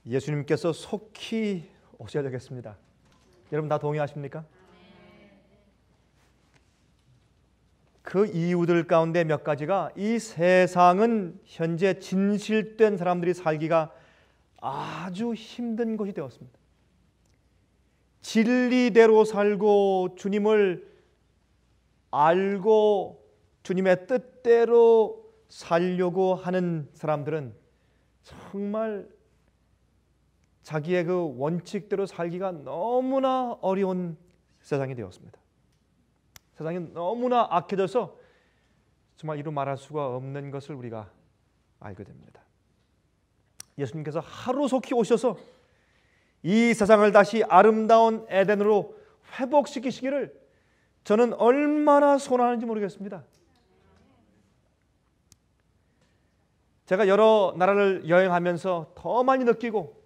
예수님께서 속히 오셔야 되겠습니다. 여러분 다 동의하십니까? 그 이유들 가운데 몇 가지가 이 세상은 현재 진실된 사람들이 살기가 아주 힘든 곳이 되었습니다. 진리대로 살고 주님을 알고 주님의 뜻대로 살려고 하는 사람들은 정말 자기의 그 원칙대로 살기가 너무나 어려운 세상이 되었습니다. 세상이 너무나 악해져서 정말 이루 말할 수가 없는 것을 우리가 알게 됩니다. 예수님께서 하루속히 오셔서 이 세상을 다시 아름다운 에덴으로 회복시키시기를 저는 얼마나 소원하는지 모르겠습니다. 제가 여러 나라를 여행하면서 더 많이 느끼고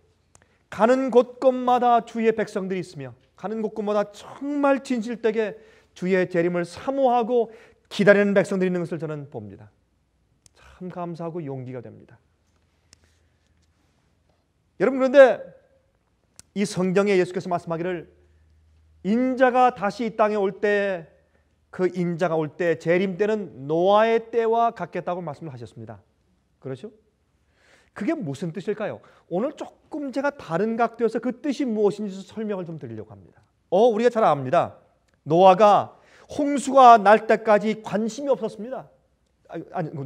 가는 곳곳마다 주의 백성들이 있으며 가는 곳곳마다 정말 진실되게 주의 재림을 사모하고 기다리는 백성들이 있는 것을 저는 봅니다. 참 감사하고 용기가 됩니다. 여러분, 그런데 이 성경에 예수께서 말씀하기를 인자가 다시 이 땅에 올 때, 그 인자가 올 때 재림 때는 노아의 때와 같겠다고 말씀을 하셨습니다. 그렇죠? 그게 무슨 뜻일까요? 오늘 조금 제가 다른 각도에서 그 뜻이 무엇인지 설명을 좀 드리려고 합니다. 우리가 잘 압니다. 노아가 홍수가 날 때까지 관심이 없었습니다.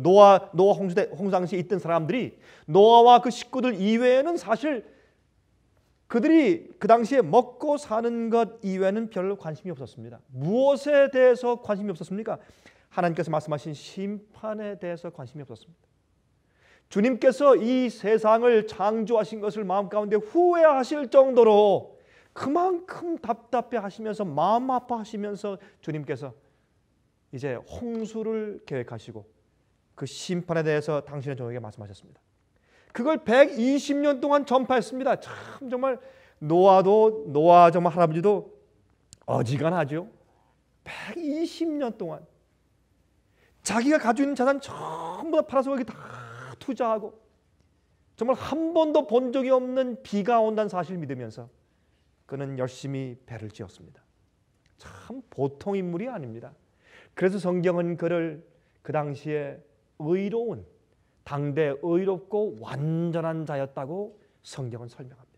노아 홍수 당시에 있던 사람들이 노아와 그 식구들 이외에는 사실 그들이 그 당시에 먹고 사는 것 이외에는 별로 관심이 없었습니다. 무엇에 대해서 관심이 없었습니까? 하나님께서 말씀하신 심판에 대해서 관심이 없었습니다. 주님께서 이 세상을 창조하신 것을 마음 가운데 후회하실 정도로 그만큼 답답해 하시면서 마음 아파하시면서 주님께서 이제 홍수를 계획하시고 그 심판에 대해서 당신의 종에게 말씀하셨습니다. 그걸 120년 동안 전파했습니다. 참 정말 노아 정말 할아버지도 어지간하죠. 120년 동안 자기가 가지고 있는 자산 전부 다 팔아서 거기 다 투자하고 정말 한 번도 본 적이 없는 비가 온다는 사실을 믿으면서 그는 열심히 배를 지었습니다. 참 보통 인물이 아닙니다. 그래서 성경은 그를 그 당시에 의로운, 당대 의롭고 완전한 자였다고 성경은 설명합니다.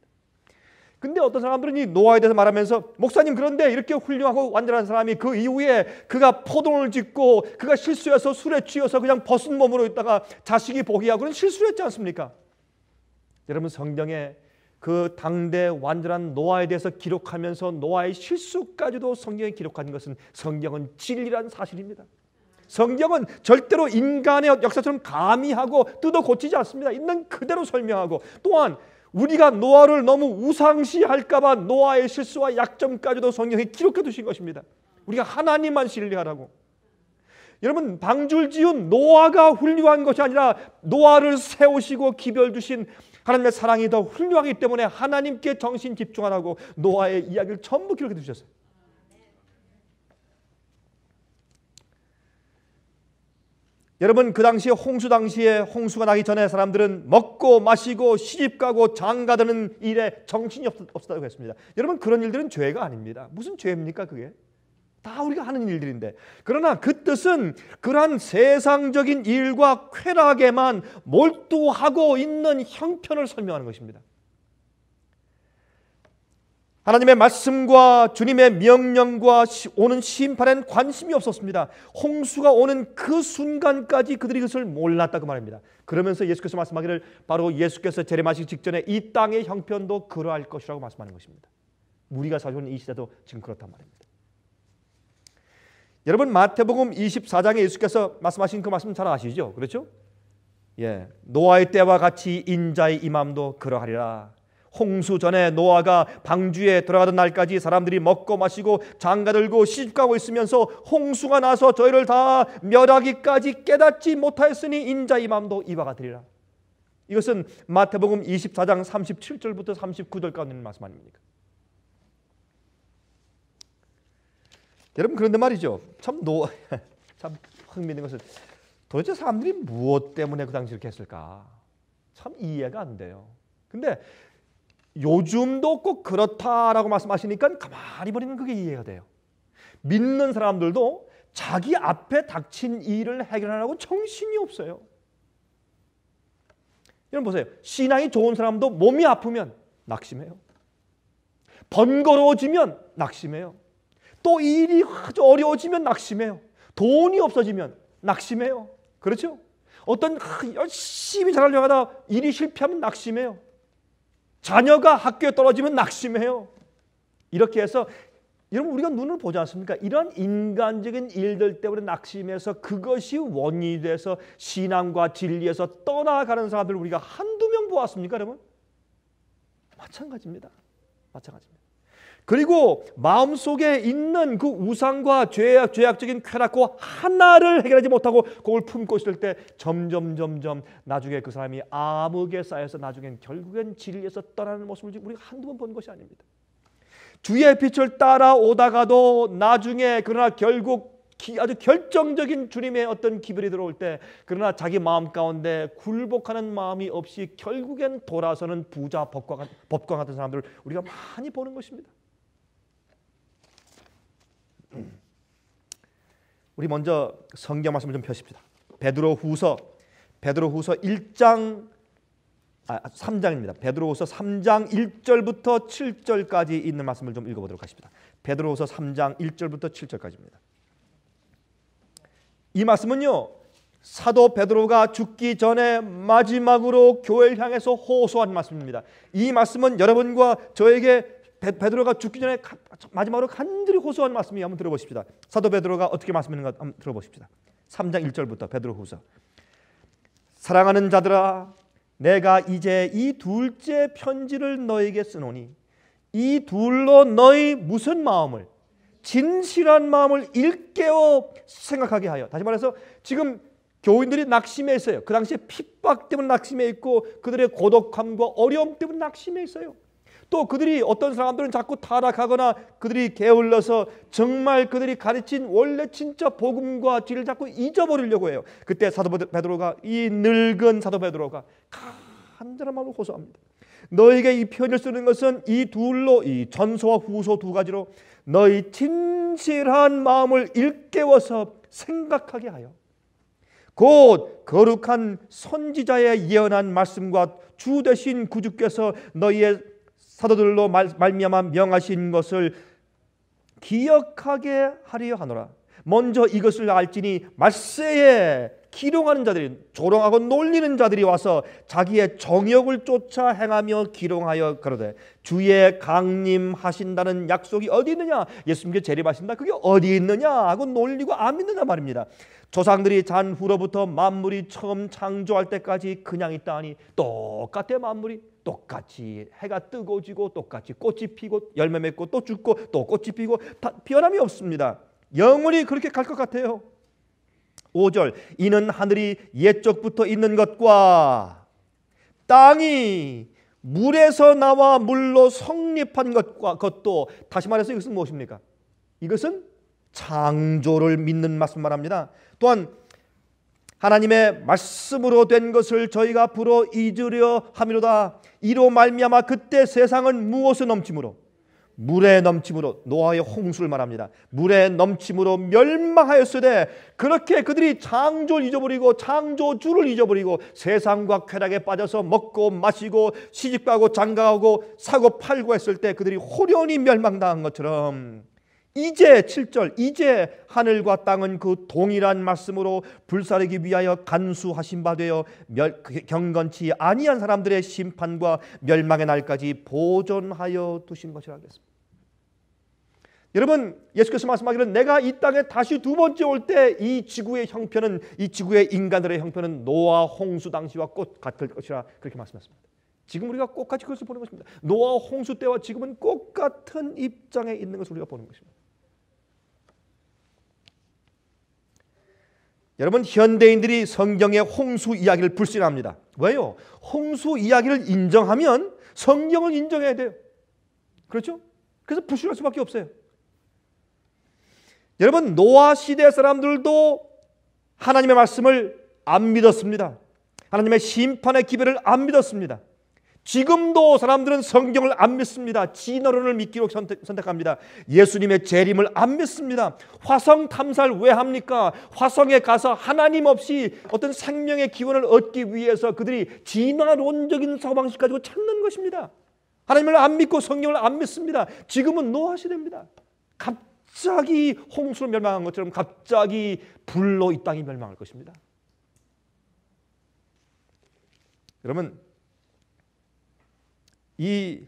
근데 어떤 사람들은 이 노아에 대해서 말하면서 목사님, 그런데 이렇게 훌륭하고 완전한 사람이 그 이후에 그가 포도를 짓고 그가 실수해서 술에 취해서 그냥 벗은 몸으로 있다가 자식이 보기하고 그런 실수를 했지 않습니까? 여러분, 성경에 그 당대 완전한 노아에 대해서 기록하면서 노아의 실수까지도 성경에 기록한 것은 성경은 진리란 사실입니다. 성경은 절대로 인간의 역사처럼 가미하고 뜯어 고치지 않습니다. 있는 그대로 설명하고, 또한 우리가 노아를 너무 우상시할까 봐 노아의 실수와 약점까지도 성경에 기록해 두신 것입니다. 우리가 하나님만 신뢰하라고. 여러분, 방주를 지은 노아가 훌륭한 것이 아니라 노아를 세우시고 기별 주신 하나님의 사랑이 더 훌륭하기 때문에 하나님께 정신 집중하라고 노아의 이야기를 전부 기록해 두셨어요. 여러분, 그 당시에 홍수가 나기 전에 사람들은 먹고 마시고 시집가고 장가드는 일에 정신이 없었다고 했습니다. 여러분, 그런 일들은 죄가 아닙니다. 무슨 죄입니까 그게? 다 우리가 하는 일들인데, 그러나 그 뜻은 그러한 세상적인 일과 쾌락에만 몰두하고 있는 형편을 설명하는 것입니다. 하나님의 말씀과 주님의 명령과 오는 심판엔 관심이 없었습니다. 홍수가 오는 그 순간까지 그들이 그것을 몰랐다고 말합니다. 그러면서 예수께서 말씀하기를 바로 예수께서 재림하시기 직전에 이 땅의 형편도 그러할 것이라고 말씀하는 것입니다. 우리가 살고 있는 이 시대도 지금 그렇단 말입니다. 여러분, 마태복음 24장에 예수께서 말씀하신 그 말씀 잘 아시죠? 그렇죠? 노아의 때와 같이 인자의 임함도 그러하리라. 홍수 전에 노아가 방주에 들어가던 날까지 사람들이 먹고 마시고 장가들고 시집가고 있으면서 홍수가 나서 저희를 다 멸하기까지 깨닫지 못하였으니 인자의 임함도 이와 같으리라. 이것은 마태복음 24장 37절부터 39절 가운데 있는 말씀 아닙니까? 여러분, 그런데 말이죠, 참 흥미있는 것은 도대체 사람들이 무엇 때문에 그 당시 이렇게 했을까? 참 이해가 안 돼요. 근데 요즘도 꼭 그렇다라고 말씀하시니까 가만히 보니까 그게 이해가 돼요. 믿는 사람들도 자기 앞에 닥친 일을 해결하려고 정신이 없어요. 여러분 보세요. 신앙이 좋은 사람도 몸이 아프면 낙심해요. 번거로워지면 낙심해요. 또 일이 아주 어려워지면 낙심해요. 돈이 없어지면 낙심해요. 그렇죠? 어떤 열심히 잘하려고 하다 일이 실패하면 낙심해요. 자녀가 학교에 떨어지면 낙심해요. 이렇게 해서 여러분 우리가 눈을 보지 않습니까? 이런 인간적인 일들 때문에 낙심해서 그것이 원인이 돼서 신앙과 진리에서 떠나가는 사람들을 우리가 한두 명 보았습니까, 여러분? 마찬가지입니다. 마찬가지입니다. 그리고 마음속에 있는 그 우상과 죄악적인 쾌락과 하나를 해결하지 못하고 그걸 품고 있을 때 점점 나중에 그 사람이 암흑에 쌓여서 나중엔 결국엔 진리에서 떠나는 모습을 우리가 한두 번 본 것이 아닙니다. 주의 빛을 따라오다가도 나중에 그러나 결국 아주 결정적인 주님의 어떤 기별이 들어올 때 그러나 자기 마음 가운데 굴복하는 마음이 없이 결국엔 돌아서는 부자 법관 같은 사람들을 우리가 많이 보는 것입니다. 우리 먼저 성경 말씀을 좀 펴십시다. 베드로후서 3장입니다. 베드로후서 3장 1절부터 7절까지 있는 말씀을 좀 읽어보도록 하십니다. 베드로후서 3장 1절부터 7절까지입니다. 이 말씀은요, 사도 베드로가 죽기 전에 마지막으로 교회를 향해서 호소한 말씀입니다. 이 말씀은 여러분과 저에게 베드로가 죽기 전에 마지막으로 간절히 호소한 말씀이 한번 들어보십시다. 사도 베드로가 어떻게 말씀하는가 한번 들어보십시다. 3장 1절부터 베드로후서. 사랑하는 자들아, 내가 이제 이 둘째 편지를 너에게 쓰노니 이 둘로 너희 무슨 마음을, 진실한 마음을 일깨워 생각하게 하여. 다시 말해서 지금 교인들이 낙심해 있어요. 그 당시에 핍박 때문에 낙심해 있고 그들의 고독함과 어려움 때문에 낙심해 있어요. 또 그들이 어떤 사람들은 자꾸 타락하거나 그들이 게을러서 정말 그들이 가르친 원래 진짜 복음과 진리를 자꾸 잊어버리려고 해요. 그때 사도 베드로가, 이 늙은 사도 베드로가 간절한 마음으로 호소합니다. 너에게 이 편지를 쓰는 것은 이 둘로, 이 전서와 후서 두 가지로 너희 진실한 마음을 일깨워서 생각하게 하여 곧 거룩한 선지자의 예언한 말씀과 주 되신 구주께서 너희의 사도들로 말미암아 명하신 것을 기억하게 하려 하노라. 먼저 이것을 알지니 말세에 기롱하는 자들이, 조롱하고 놀리는 자들이 와서 자기의 정욕을 쫓아 행하며 기롱하여 가로되 주의 강림하신다는 약속이 어디 있느냐, 예수님께 재림하신다, 그게 어디 있느냐 하고 놀리고 안 믿느냐 말입니다. 조상들이 잔 후로부터 만물이 처음 창조할 때까지 그냥 있다 하니 똑같아. 만물이 똑같이 해가 뜨고 지고 똑같이 꽃이 피고 열매 맺고 또 죽고 또 꽃이 피고 변함이 없습니다. 영원히 그렇게 갈 것 같아요. 5절, 이는 하늘이 옛적부터 있는 것과 땅이 물에서 나와 물로 성립한 것도, 다시 말해서 이것은 무엇입니까? 이것은 창조를 믿는 말씀 말합니다. 또한 하나님의 말씀으로 된 것을 저희가 불어 잊으려 함이로다. 이로 말미암아 그때 세상은 무엇을 넘침으로, 물에 넘침으로, 노아의 홍수를 말합니다. 물에 넘침으로 멸망하였으되 그렇게 그들이 창조를 잊어버리고 창조주를 잊어버리고 세상과 쾌락에 빠져서 먹고 마시고 시집가고 장가가고 사고 팔고 했을 때 그들이 호련히 멸망당한 것처럼 이제 7절, 이제 하늘과 땅은 그 동일한 말씀으로 불사르기 위하여 간수하신 바 되어 경건치 아니한 사람들의 심판과 멸망의 날까지 보존하여 두신 것이라 하겠습니다. 여러분, 예수께서 말씀하기를 내가 이 땅에 다시 두 번째 올 때 이 지구의 형편은, 이 지구의 인간들의 형편은 노아 홍수 당시와 꽃 같을 것이라 그렇게 말씀하셨습니다. 지금 우리가 꽃같이 그것을 보는 것입니다. 노아 홍수 때와 지금은 꽃같은 입장에 있는 것을 우리가 보는 것입니다. 여러분, 현대인들이 성경의 홍수 이야기를 불신합니다. 왜요? 홍수 이야기를 인정하면 성경을 인정해야 돼요. 그렇죠? 그래서 불신할 수밖에 없어요. 여러분, 노아 시대 사람들도 하나님의 말씀을 안 믿었습니다. 하나님의 심판의 기별을 안 믿었습니다. 지금도 사람들은 성경을 안 믿습니다. 진화론을 믿기로 선택합니다. 예수님의 재림을 안 믿습니다. 화성 탐사를 왜 합니까? 화성에 가서 하나님 없이 어떤 생명의 기원을 얻기 위해서 그들이 진화론적인 사고방식 가지고 찾는 것입니다. 하나님을 안 믿고 성경을 안 믿습니다. 지금은 노아 시대입니다. 갑자기 홍수로 멸망한 것처럼 갑자기 불로 이 땅이 멸망할 것입니다. 여러분, 이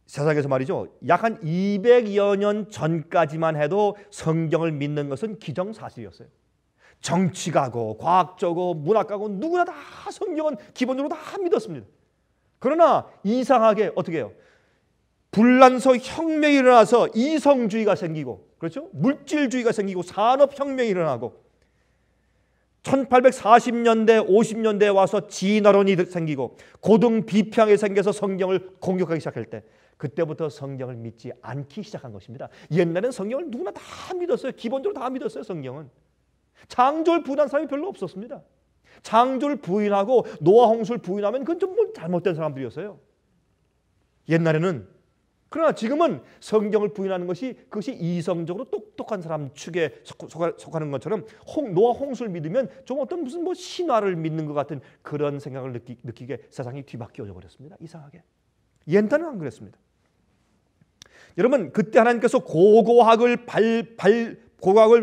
세상에서 말이죠, 약 한 200여 년 전까지만 해도 성경을 믿는 것은 기정사실이었어요. 정치가고 과학자고 문학가고 누구나 다 성경은 기본적으로 다 믿었습니다. 그러나 이상하게 어떻게 해요? 불란서 혁명이 일어나서 이성주의가 생기고, 그렇죠? 물질주의가 생기고 산업혁명이 일어나고 1840년대 50년대에 와서 진화론이 생기고 고등 비평이 생겨서 성경을 공격하기 시작할 때, 그때부터 성경을 믿지 않기 시작한 것입니다. 옛날에는 성경을 누구나 다 믿었어요. 기본적으로 다 믿었어요. 성경은 창조를 부인한 사람이 별로 없었습니다. 창조를 부인하고 노아 홍수를 부인하면 그건 좀 잘못된 사람들이었어요, 옛날에는. 그러나 지금은 성경을 부인하는 그것이 이성적으로 똑똑한 사람 축에 속하는 것처럼 노아 홍수를 믿으면 좀 어떤 무슨 신화를 믿는 것 같은 그런 생각을 느끼게 세상이 뒤바뀌어져 버렸습니다. 이상하게. 옛날은 안 그랬습니다. 여러분, 그때 하나님께서 고고학을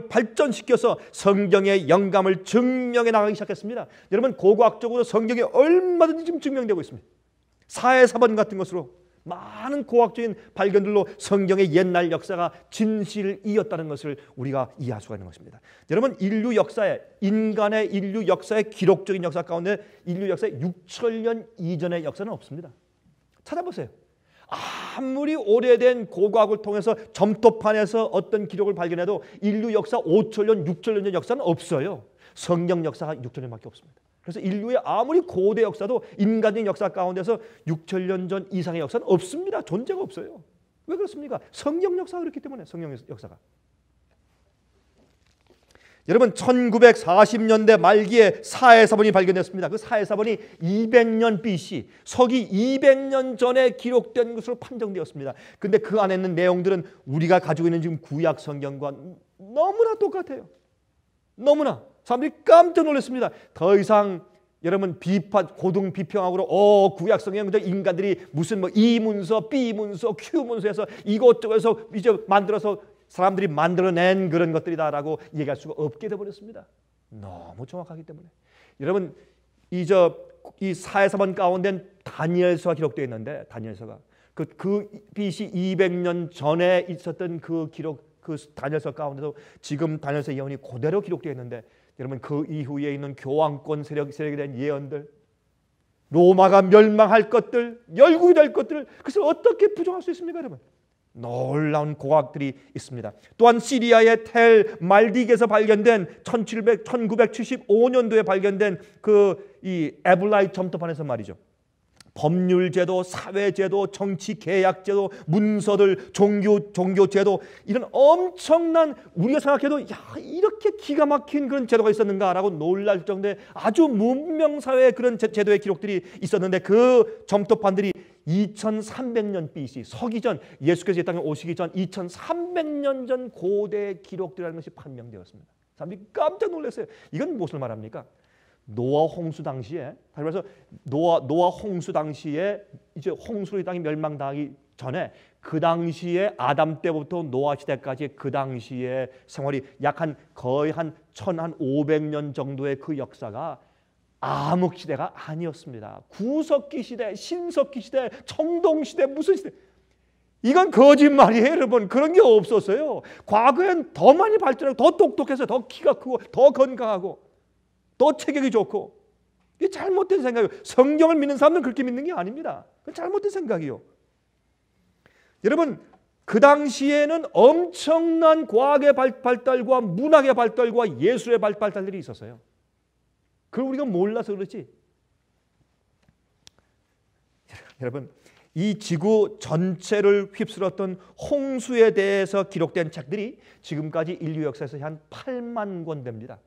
발전시켜서 성경의 영감을 증명해 나가기 시작했습니다. 여러분, 고고학적으로 성경이 얼마든지 지금 증명되고 있습니다. 사해사번 같은 것으로 많은 고학적인 발견들로 성경의 옛날 역사가 진실을 이었다는 것을 우리가 이해할 수가 있는 것입니다. 여러분, 인간의 인류 역사의 기록적인 역사 가운데 인류 역사의 6천년 이전의 역사는 없습니다. 찾아보세요. 아무리 오래된 고고학을 통해서 점토판에서 어떤 기록을 발견해도 인류 역사 5천년, 6천년 전 역사는 없어요. 성경 역사가 6천년밖에 없습니다. 그래서 인류의 아무리 고대 역사도 인간적인 역사 가운데서 6천년 전 이상의 역사는 없습니다. 존재가 없어요. 왜 그렇습니까? 성경 역사가 그렇기 때문에. 성경 역사가. 여러분, 1940년대 말기에 사해사본이 발견됐습니다. 그 사해사본이 200년 BC, 서기 200년 전에 기록된 것으로 판정되었습니다. 근데 그 안에 있는 내용들은 우리가 가지고 있는 지금 구약 성경과 너무나 똑같아요. 너무나. 사람들이 깜짝 놀랐습니다. 더 이상 여러분 고등 비평학으로 구약 성경 인간들이 무슨 이 문서, B 문서, Q 문서에서 이것저것에서 이제 만들어서 사람들이 만들어낸 그런 것들이다라고 얘기할 수가 없게 되어버렸습니다. 너무 정확하기 때문에. 여러분, 이 사해사본 가운데 다니엘서가 기록되어 있는데, 다니엘서가 그 BC 200년 전에 있었던 그 기록, 그 다니엘서 가운데도 지금 다니엘서 예언이 그대로 기록되어 있는데, 여러분, 그 이후에 있는 교황권 세력에 대한 예언들, 로마가 멸망할 것들, 열국이 될 것들, 그것을 어떻게 부정할 수 있습니까, 여러분? 놀라운 고고학들이 있습니다. 또한 시리아의 텔 말딕에서 발견된 1975년도에 발견된 이 에블라이 점토판에서 말이죠, 법률제도, 사회제도, 정치계약제도, 문서들, 종교제도, 이런 엄청난, 우리가 생각해도 이렇게 기가 막힌 그런 제도가 있었는가라고 놀랄 정도의 아주 문명사회의 그런 제도의 기록들이 있었는데, 그 점토판들이 2300년 BC, 서기 전, 예수께서 이 땅에 오시기 전 2300년 전 고대 기록들이라는 것이 판명되었습니다. 사람들이 깜짝 놀랐어요. 이건 무엇을 말합니까? 노아 홍수 당시에, 다시 말해서 노아 홍수 당시에 이제 홍수로 이 땅이 멸망당하기 전에, 그 당시에 아담 때부터 노아 시대까지 그 당시에 생활이 거의 한 1500년 정도의 그 역사가 암흑 시대가 아니었습니다. 구석기 시대, 신석기 시대, 청동 시대, 무슨 시대, 이건 거짓말이에요, 여러분. 그런 게 없었어요. 과거엔 더 많이 발전하고 더 똑똑해서 더 키가 크고 더 건강하고 더 체격이 좋고. 이게 잘못된 생각이에요. 성경을 믿는 사람들은 그렇게 믿는 게 아닙니다. 그건 잘못된 생각이에요. 여러분, 그 당시에는 엄청난 과학의 발달과 문학의 발달과 예술의 발달들이 있었어요. 그걸 우리가 몰라서 그렇지. 여러분, 이 지구 전체를 휩쓸었던 홍수에 대해서 기록된 책들이 지금까지 인류 역사에서 한 8만 권 됩니다.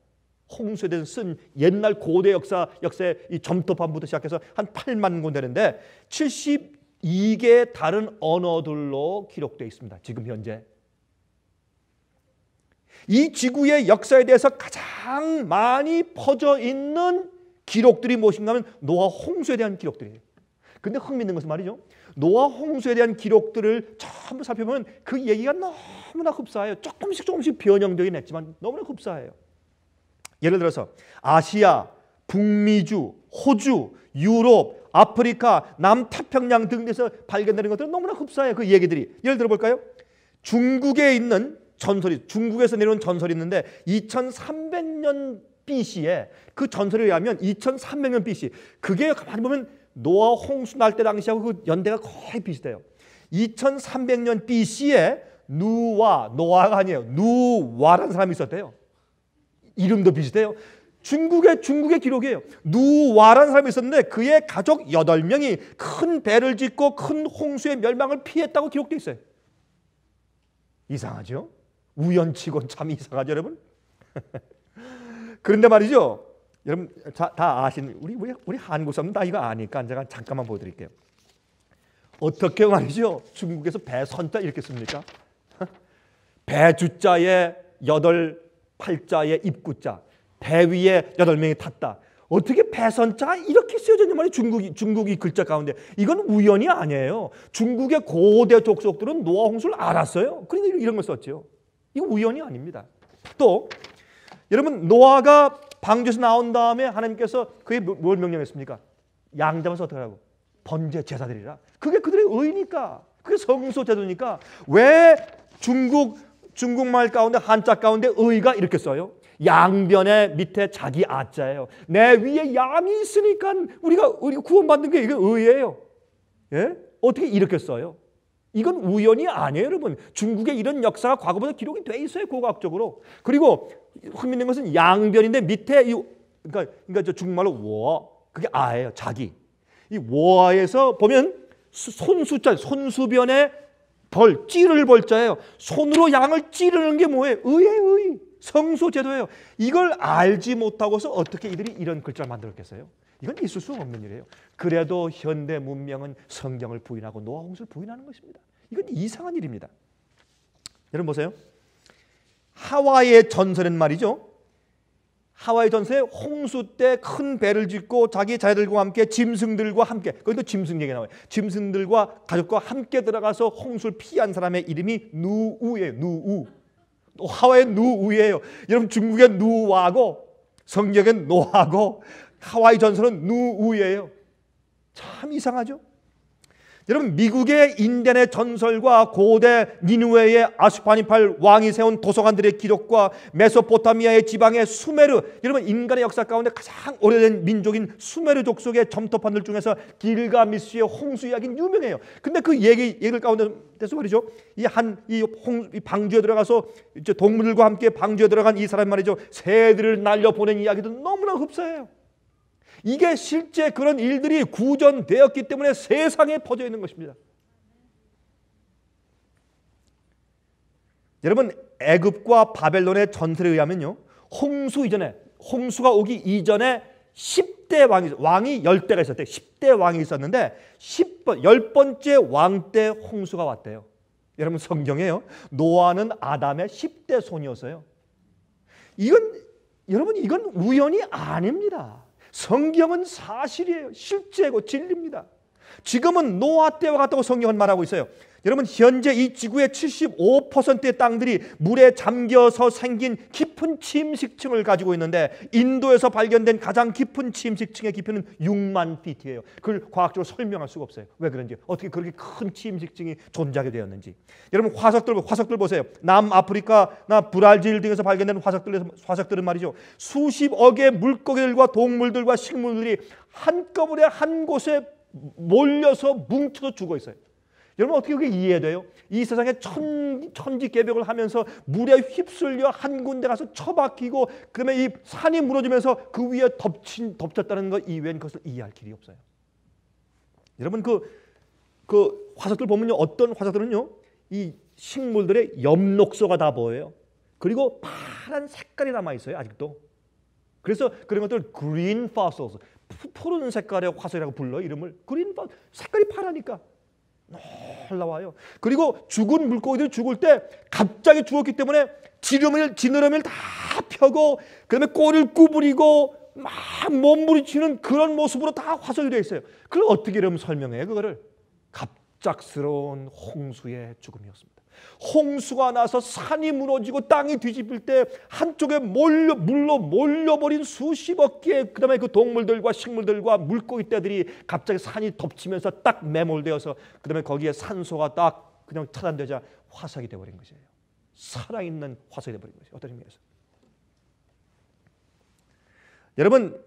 홍수에 대해서 쓴 옛날 고대 역사의 이 점토판부터 시작해서 한 8만 권 되는데 72개의 다른 언어들로 기록되어 있습니다. 지금 현재. 이 지구의 역사에 대해서 가장 많이 퍼져 있는 기록들이 무엇인가 하면 노아 홍수에 대한 기록들이에요. 근데 흥미있는 것은 말이죠. 노아 홍수에 대한 기록들을 전부 살펴보면 그 얘기가 너무나 흡사해요. 조금씩 변형되긴 했지만 너무나 흡사해요. 예를 들어서 아시아, 북미주, 호주, 유럽, 아프리카, 남태평양 등에서 발견되는 것들은 너무나 흡사해요. 그 얘기들이. 예를 들어볼까요? 중국에 있는 전설이, 중국에서 내려온 전설이 있는데 2300년 BC에 그 전설에 의하면 2300년 BC, 그게 가만히 보면 노아 홍수 날 때 당시하고 그 연대가 거의 비슷해요. 2300년 BC에 노아가 아니에요. 누와라는 사람이 있었대요. 이름도 비슷해요. 중국의 기록이에요. 누와라는 사람이 있었는데 그의 가족 8명이 큰 배를 짓고 큰 홍수의 멸망을 피했다고 기록되어 있어요. 이상하죠? 우연치곤 참 이상하죠, 여러분? 그런데 말이죠. 여러분 다 아시는 우리 한국 사람은 다 이거 아니까 제가 잠깐만 보여드릴게요. 어떻게 말이죠? 중국에서 배선자 이렇게 씁니까? 배주자에 8, 팔자에 입구자, 배 위에 8명이 탔다. 어떻게 배선자 이렇게 쓰여졌냐 말이에요. 중국이 글자 가운데. 이건 우연이 아니에요. 중국의 고대 족속들은 노아 홍수를 알았어요. 그러니까 이런 걸 썼죠. 이거 우연이 아닙니다. 또 여러분 노아가 방주에서 나온 다음에 하나님께서 그게 뭘 명령했습니까? 양 잡아서 어떻게 하라고? 번제 제사드리라. 그게 그들의 의니까. 그게 성소 제도니까. 왜 중국말 가운데 한자 가운데 의가 이렇게 써요? 양변의 밑에 자기 아자예요. 내 위에 양이 있으니까 우리가 구원받는 게 이게 의예요. 예? 어떻게 이렇게 써요? 이건 우연이 아니에요, 여러분. 중국에 이런 역사가 과거보다 기록이 돼 있어요, 고고학적으로. 그리고 흥미있는 것은 양변인데 밑에 그러니까 저 중국말로 워, 그게 아예요, 자기. 이 워에서 보면 손수자, 손수변에 찌를 벌자예요. 손으로 양을 찌르는 게 뭐예요? 의예요. 성소 제도예요. 이걸 알지 못하고서 어떻게 이들이 이런 글자를 만들었겠어요? 이건 있을 수 없는 일이에요. 그래도 현대 문명은 성경을 부인하고 노아 홍수를 부인하는 것입니다. 이건 이상한 일입니다. 여러분 보세요. 하와이의 전설은 말이죠. 하와이 전설에 홍수 때 큰 배를 짓고 자기 자녀들과 함께 짐승들과 함께, 거기도 짐승 얘기 나와요. 짐승들과 가족과 함께 들어가서 홍수를 피한 사람의 이름이 누우예요. 누우. 또 하와이의 누우예요. 여러분 중국의 누와고 성경의 노하고 하와이 전설은 누우예요. 참 이상하죠? 여러분 미국의 인디안의 전설과 고대 니누웨의 아슈파니팔 왕이 세운 도서관들의 기록과 메소포타미아의 지방의 수메르, 여러분 인간의 역사 가운데 가장 오래된 민족인 수메르 족속의 점토판들 중에서 길가미스의 홍수 이야기는 유명해요. 근데 그 얘기를 가운데서 말이죠. 이 방주에 들어가서 이제 동물들과 함께 방주에 들어간 이 사람 말이죠. 새들을 날려 보낸 이야기도 너무나 흡사해요. 이게 실제 그런 일들이 구전되었기 때문에 세상에 퍼져 있는 것입니다. 여러분 애굽과 바벨론의 전설에 의하면요, 홍수가 오기 이전에 10대 왕이 10대가 있었대요. 10대 왕이 있었는데 10번째 왕 때 홍수가 왔대요. 여러분 성경에요, 노아는 아담의 10대 손이었어요. 여러분 이건 우연이 아닙니다. 성경은 사실이에요. 실제고 진리입니다. 지금은 노아 때와 같다고 성경은 말하고 있어요. 여러분 현재 이 지구의 75%의 땅들이 물에 잠겨서 생긴 깊은 침식층을 가지고 있는데 인도에서 발견된 가장 깊은 침식층의 깊이는 6만 피트예요. 그걸 과학적으로 설명할 수가 없어요. 왜 그런지, 어떻게 그렇게 큰 침식층이 존재하게 되었는지. 여러분 화석들 보세요. 남아프리카나 브라질 등에서 발견된 화석들은 말이죠, 수십억의 물고기들과 동물들과 식물들이 한꺼번에 한 곳에 몰려서 뭉쳐서 죽어 있어요. 여러분 어떻게 그게 이해돼요? 이 세상에 천지개벽을 하면서 물에 휩쓸려 한 군데 가서 처박히고 그다음에 이 산이 무너지면서 그 위에 덮쳤다는 것 이외엔 그것을 이해할 길이 없어요. 여러분 그 화석들 보면요, 어떤 화석들은요 이 식물들의 엽록소가 다 보여요. 그리고 파란 색깔이 남아 있어요. 아직도. 그래서 그런 것들 green fossils, 푸른 색깔의 화석이라고 불러. 이름을 green fossils, 색깔이 파라니까 놀라워요. 그리고 죽은 물고기들 죽을 때 갑자기 죽었기 때문에 지느러미를 다 펴고 그다음에 꼬리를 구부리고 막 몸부림치는 그런 모습으로 다 화석이 되어 있어요. 그걸 어떻게 그러면 설명해요? 그거를 갑작스러운 홍수의 죽음이었습니다. 홍수가 나서 산이 무너지고 땅이 뒤집힐 때 한쪽에 물로 몰려버린 수십억 개의 그다음에 그 동물들과 식물들과 물고기 떼들이 갑자기 산이 덮치면서 딱 매몰되어서 그다음에 거기에 산소가 딱 그냥 차단되자 화석이 되어버린 것이에요. 살아있는 화석이 되어버린 것이에요. 어떤 의미에서. 여러분,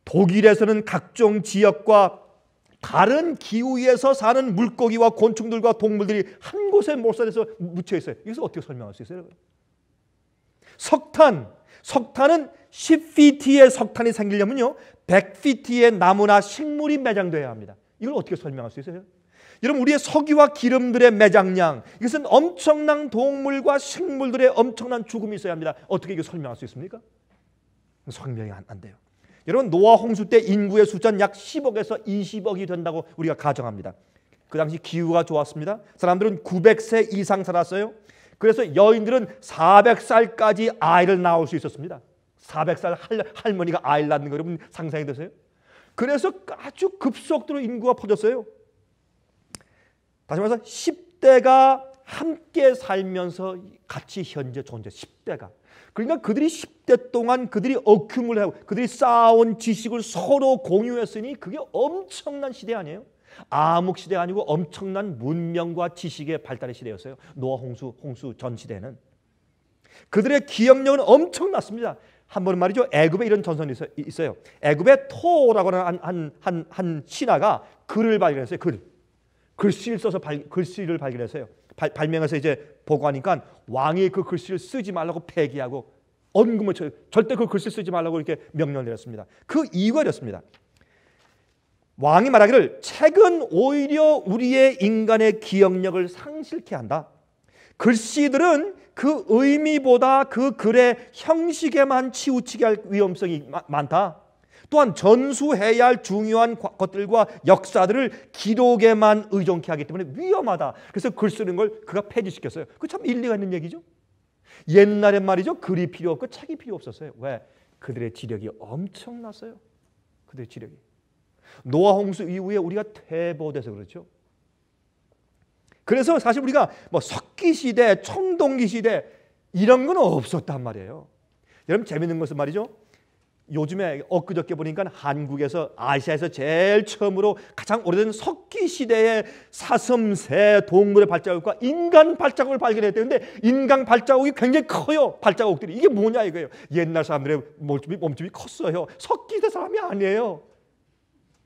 독일에서는 각종 지역과 다른 기후에서 사는 물고기와 곤충들과 동물들이 한 곳에 몰살돼서 묻혀 있어요. 이것을 어떻게 설명할 수 있어요? 석탄은 10피트의 석탄이 생기려면요 100피트의 나무나 식물이 매장돼야 합니다. 이걸 어떻게 설명할 수 있어요? 여러분, 우리의 석유와 기름들의 매장량, 이것은 엄청난 동물과 식물들의 엄청난 죽음이 있어야 합니다. 어떻게 이거 설명할 수 있습니까? 설명이 안 돼요. 여러분, 노아 홍수 때 인구의 숫자는 약 10억에서 20억이 된다고 우리가 가정합니다. 그 당시 기후가 좋았습니다. 사람들은 900세 이상 살았어요. 그래서 여인들은 400살까지 아이를 낳을 수 있었습니다. 400살 할머니가 아이를 낳는 거 여러분 상상이 되세요? 그래서 아주 급속도로 인구가 퍼졌어요. 다시 말해서 10대가 함께 살면서 같이 현재 존재, 10대가. 그러니까 그들이 10대 동안 그들이 어큐물하고 그들이 쌓아온 지식을 서로 공유했으니 그게 엄청난 시대 아니에요? 암흑 시대가 아니고 엄청난 문명과 지식의 발달의 시대였어요. 노아 홍수 전 시대는. 그들의 기억력은 엄청났습니다. 한 번은 말이죠, 애굽에 이런 전선이 있어요. 애굽의 토라고 하는 한 신하가 글을 발견했어요. 글씨를 써서 글씨를 발견했어요. 발명해서 이제 보고하니까 왕이 그 글씨를 쓰지 말라고 폐기하고 언금을 쳐요. 절대 그 글씨 쓰지 말라고 이렇게 명령을 내렸습니다. 그 이유가 이렇습니다. 왕이 말하기를 책은 오히려 우리의 인간의 기억력을 상실케 한다. 글씨들은 그 의미보다 그 글의 형식에만 치우치게 할 위험성이 많다. 또한 전수해야 할 중요한 것들과 역사들을 기록에만 의존케 하기 때문에 위험하다. 그래서 글 쓰는 걸 그가 폐지시켰어요. 그 참 일리가 있는 얘기죠. 옛날엔 말이죠, 글이 필요 없고 책이 필요 없었어요. 왜? 그들의 지력이 엄청났어요. 그들의 지력이. 노아 홍수 이후에 우리가 퇴보돼서 그렇죠. 그래서 사실 우리가 뭐 석기 시대, 청동기 시대 이런 건 없었단 말이에요. 여러분, 재밌는 것은 말이죠, 요즘에 엊그저께 보니까 한국에서 아시아에서 제일 처음으로 가장 오래된 석기 시대의 사슴새 동물의 발자국과 인간 발자국을 발견했대는데 인간 발자국이 굉장히 커요. 발자국들이. 이게 뭐냐 이거예요. 옛날 사람들의 몸집이 컸어요. 석기 시대 사람이 아니에요.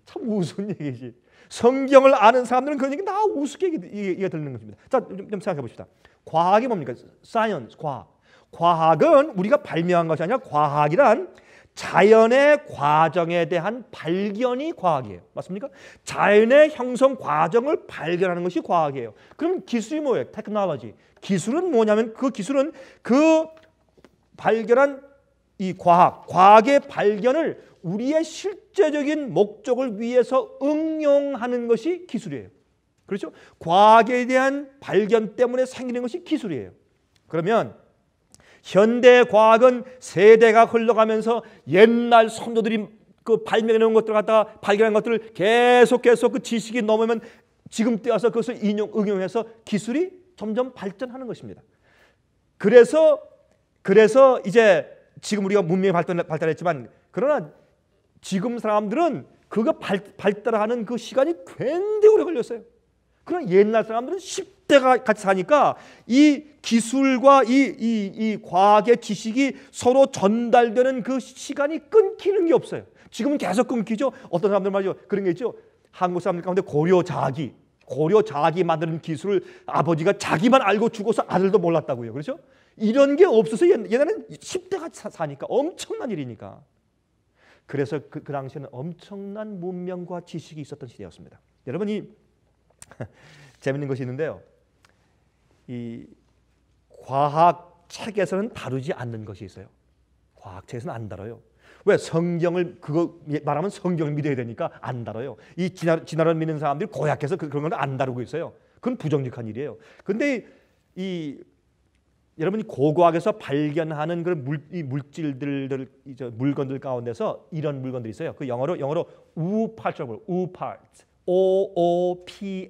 참 우스운 얘기지. 성경을 아는 사람들은 그런 얘기 다 우습게 얘기가 들리는 것입니다. 자, 좀 생각해 봅시다. 과학이 뭡니까? 사이언스, 과학. 과학은 우리가 발명한 것이 아니라 과학이란 자연의 과정에 대한 발견이 과학이에요. 맞습니까? 자연의 형성 과정을 발견하는 것이 과학이에요. 그럼 기술이 뭐예요? 테크놀로지. 기술은 뭐냐면 그 기술은 그 발견한 이 과학의 발견을 우리의 실제적인 목적을 위해서 응용하는 것이 기술이에요. 그렇죠? 과학에 대한 발견 때문에 생기는 것이 기술이에요. 그러면 현대 과학은 세대가 흘러가면서 옛날 선조들이 그 발명해 놓은 것들을 갖다가 발견한 것들을 계속 그 지식이 넘으면 지금 때와서 그것을 응용해서 기술이 점점 발전하는 것입니다. 그래서 이제 지금 우리가 문명이 발달했지만 그러나 지금 사람들은 그거 발달하는 그 시간이 굉장히 오래 걸렸어요. 그러나 옛날 사람들은 10대가 같이 사니까 이 기술과 이 과학의 지식이 서로 전달되는 그 시간이 끊기는 게 없어요. 지금은 계속 끊기죠. 어떤 사람들 말이죠. 그런 게 있죠. 한국 사람들 가운데 고려자기 만드는 기술을 아버지가 자기만 알고 죽어서 아들도 몰랐다고요. 그렇죠? 이런 게 없어서 옛날에는 10대가 사니까 엄청난 일이니까. 그래서 그 당시에는 엄청난 문명과 지식이 있었던 시대였습니다. 여러분이 재밌는 것이 있는데요. 이 과학 책에서는 다루지 않는 것이 있어요. 과학 책에서는 안 다뤄요. 왜? 성경을 그거 말하면 성경을 믿어야 되니까 안 다뤄요. 이 진화론 믿는 사람들이 고약해서 그런 걸 안 다루고 있어요. 그건 부정직한 일이에요. 근데 여러분이 고고학에서 발견하는 그런 물질들, 물건들 가운데서 이런 물건들이 있어요. 그 영어로 우팔트라고 불러요. 우팔트. OOPARTS.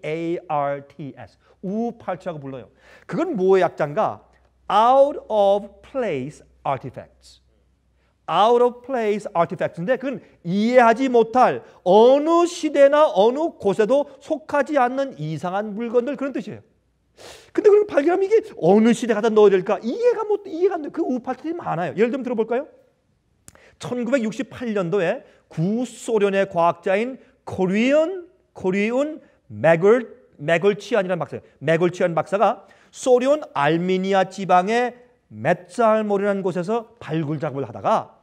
우팔트라고 불러요. 그건 뭐의 약자인가? Out of place artifacts. Out of place artifacts인데 그건 이해하지 못할 어느 시대나 어느 곳에도 속하지 않는 이상한 물건들, 그런 뜻이에요. 근데 그걸 발견하면 이게 어느 시대 갖다 넣어야 될까? 이해가 안 돼. 그 우팔트들이 많아요. 예를 들면 들어볼까요? 1968년도에 구소련의 과학자인 코리온 메걸치안이라는 박사예요. 메걸치안 박사가 소련 알메니아 지방의 메짤몰이라는 곳에서 발굴 작업을 하다가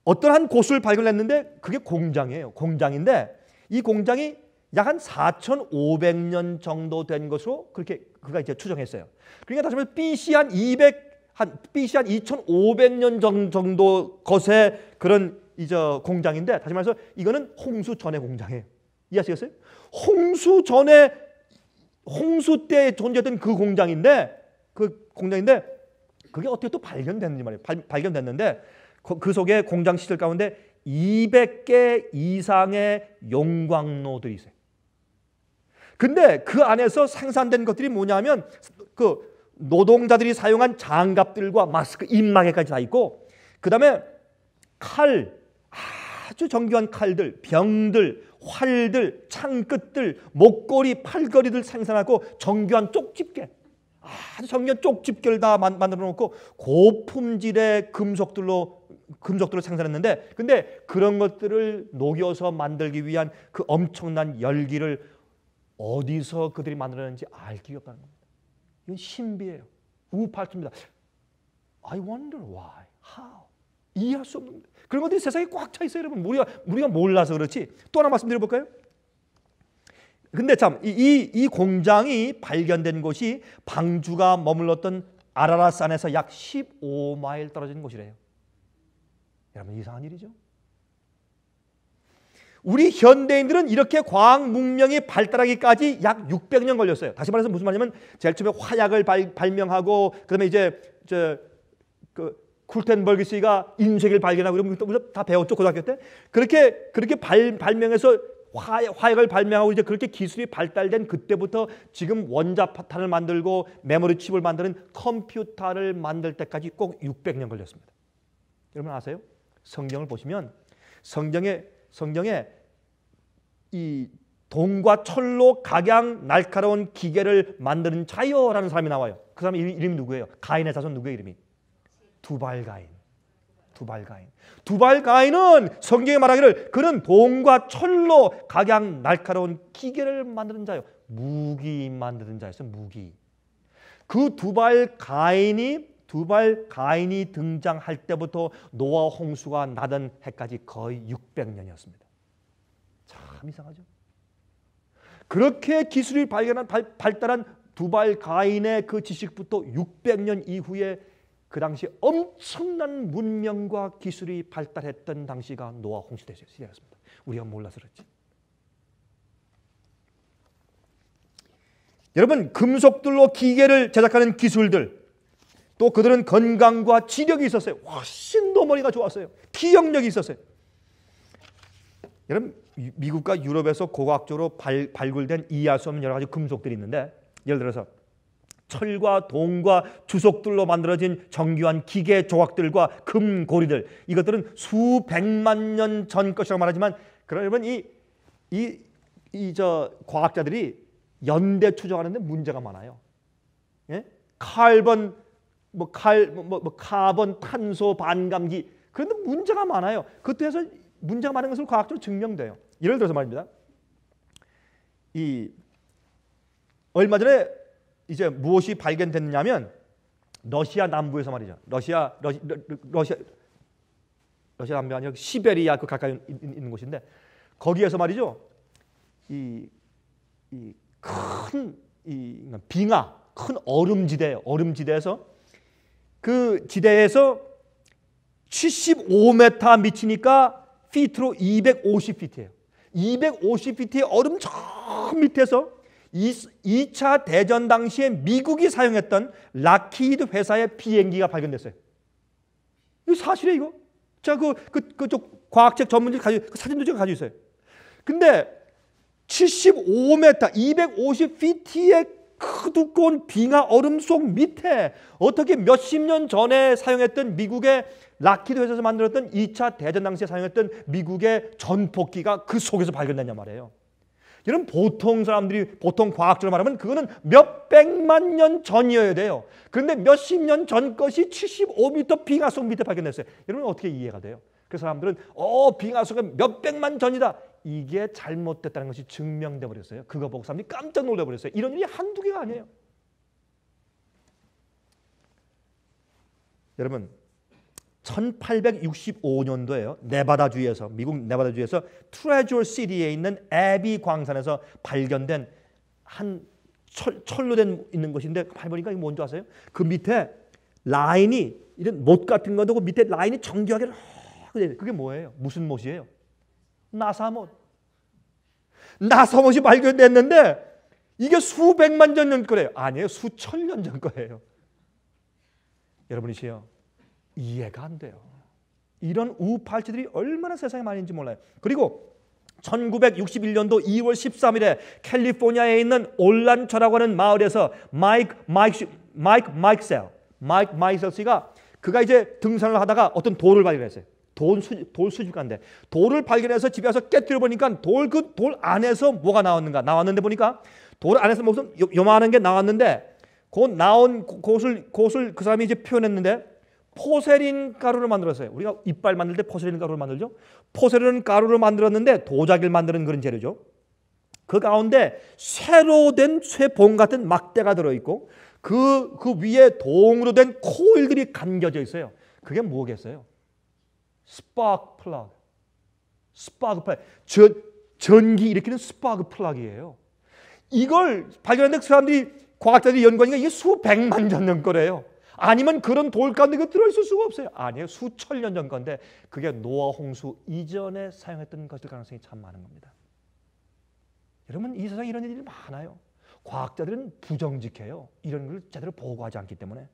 어떤 한 곳을 발견했는데 그게 공장이에요. 공장인데 이 공장이 약 한 4,500년 정도 된 것으로 그렇게 그가 이제 추정했어요. 그러니까 다시 말해서 BC 한 2,500년 정도 것의 그런 이제 공장인데, 다시 말해서 이거는 홍수 전의 공장이에요. 이해하시겠어요? 홍수 때 존재했던 그 공장인데 그게 어떻게 또 발견됐는지 말이에요. 발견됐는데 그 속에 공장 시설 가운데 200개 이상의 용광로들이 있어요. 근데 그 안에서 생산된 것들이 뭐냐면 그 노동자들이 사용한 장갑들과 마스크, 입마개까지 다 있고, 그 다음에 칼, 아주 정교한 칼들, 병들, 활들, 창끝들, 목걸이, 팔걸이들 생산하고 정교한 쪽집게, 아주 정교한 쪽집게를 다 만들어 놓고 고품질의 금속들로 생산했는데, 근데 그런 것들을 녹여서 만들기 위한 그 엄청난 열기를 어디서 그들이 만들었는지 알 길이 없다는 겁니다. 이건 신비예요. 우팔트입니다. I wonder why, how. 이해할 수 없는 그런 것들이 세상에 꽉 차 있어요, 여러분. 우리가 몰라서 그렇지. 또 하나 말씀드려 볼까요? 근데 참 이 공장이 발견된 곳이 방주가 머물렀던 아라라산에서 약 15마일 떨어진 곳이래요. 여러분, 이상한 일이죠. 우리 현대인들은 이렇게 과학 문명이 발달하기까지 약 600년 걸렸어요. 다시 말해서 무슨 말이냐면 제일 처음에 화약을 발명하고, 그다음에 이제 쿨텐버그스가 인쇄기를 발견하고, 이런 다 배웠죠, 고등학교 때. 그렇게 발명해서 화약을 발명하고 이제 그렇게 기술이 발달된 그때부터 지금 원자탄을 만들고 메모리 칩을 만드는 컴퓨터를 만들 때까지 꼭 600년 걸렸습니다. 여러분 아세요? 성경을 보시면 성경에 이 동과 철로 각양 날카로운 기계를 만드는 자여라는 사람이 나와요. 그 사람 이름이 누구예요? 가인의 자손 누구예요? 이름이? 두발가인. 두발가인은 성경에 말하기를 그는 동과 철로 각양 날카로운 기계를 만드는 자요. 무기 만드는 자였어요. 무기. 그 두발가인이 등장할 때부터 노아 홍수가 나던 해까지 거의 600년이었습니다. 참 이상하죠. 그렇게 기술이 발달한 두발가인의 그 지식부터 600년 이후에 그 당시 엄청난 문명과 기술이 발달했던 당시가 노아 홍수 시대였습니다. 우리가 몰라서 그렇지. 여러분, 금속들로 기계를 제작하는 기술들, 또 그들은 건강과 지력이 있었어요. 훨씬 더 머리가 좋았어요. 기억력이 있었어요. 여러분, 미국과 유럽에서 고고학적으로 발굴된 이해할 수 없는 여러 가지 금속들이 있는데, 예를 들어서 철과 동과 주석들로 만들어진 정교한 기계 조각들과 금고리들, 이것들은 수백만 년 전 것이라고 말하지만, 그러면 과학자들이 연대 추정하는데 문제가 많아요. 예? 카본, 탄소 반감기, 그런데 문제가 많아요. 그때에서 문제가 많은 것으로 과학적으로 증명돼요. 예를 들어서 말입니다. 얼마 전에 이제 무엇이 발견됐냐면 러시아 남부에서 말이죠. 러시아 남부 아니라 시베리아 그 가까이 있는 곳인데, 거기에서 말이죠. 큰 빙하, 큰 얼음지대예요. 얼음지대에서 그 지대에서 75m 미치니까 피트로 250피트예요. 250피트의 얼음 저 밑에서 2차 대전 당시에 미국이 사용했던 락히드 회사의 비행기가 발견됐어요. 이거 사실이에요, 이거. 제가 그쪽 과학책 전문지 가지고 그 사진도 제가 가지고 있어요. 근데 75m, 250피트의 그 두꺼운 빙하 얼음 속 밑에 어떻게 몇십 년 전에 사용했던 미국의 락히드 회사에서 만들었던 2차 대전 당시에 사용했던 미국의 전폭기가 그 속에서 발견됐냐 말이에요. 여러분, 보통 사람들이 보통 과학적으로 말하면 그거는 몇백만 년 전이어야 돼요. 그런데 몇십 년 전 것이 75m 빙하 속 밑에 발견됐어요. 여러분, 어떻게 이해가 돼요? 그 사람들은 빙하 속에 몇백만 전이다. 이게 잘못됐다는 것이 증명돼 버렸어요. 그거 보고 사람들이 깜짝 놀라 버렸어요. 이런 일이 한두 개가 아니에요. 여러분, 1865년도에요. 네바다주에서, 미국 네바다주에서 트레저 시티에 있는 애비 광산에서 발견된 한 철로 된 있는 것인데, 해보니까 이거 뭔지 아세요? 그 밑에 라인이 이런 못 같은 거도 그 밑에 라인이 정교하게 그게 뭐예요? 무슨 못이에요? 나사못. 나사못이 발견됐는데 이게 수백만 년 거래요. 아니에요. 수천 년 전 거예요. 여러분이시요, 이해가 안 돼요. 이런 우팔찌들이 얼마나 세상에 많은지 몰라요. 그리고 1961년도 2월 13일에 캘리포니아에 있는 올란초라고 하는 마을에서 마이크 마이셀 씨가 그가 이제 등산을 하다가 어떤 돌을 발견했어요. 돌 수집가인데 돌을 발견해서 집에 와서 깨뜨려 보니까 돌 안에서 뭐가 나왔는데 보니까 돌 안에서 무슨 요만한 게 나왔는데 그 나온 곳을 그 사람이 이제 표현했는데 포세린 가루를 만들었어요. 우리가 이빨 만들 때 포세린 가루를 만들죠. 포세린 가루를 만들었는데 도자기를 만드는 그런 재료죠. 그 가운데 쇠로 된 쇠봉 같은 막대가 들어있고 그 위에 동으로 된 코일들이 감겨져 있어요. 그게 뭐겠어요? 스파크 플러그. 전기 일으키는 스파크 플러그예요. 이걸 발견했는데 그 사람들이 과학자들이 연구하니까 이게 수백만 년 거래요. 아니면 그런 돌 가운데 그 들어있을 수가 없어요. 아니에요. 수천 년 전 건데 그게 노아 홍수 이전에 사용했던 것일 가능성이 참 많은 겁니다. 여러분, 이 세상에 이런 일이 많아요. 과학자들은 부정직해요. 이런 걸 제대로 보고하지 않기 때문에.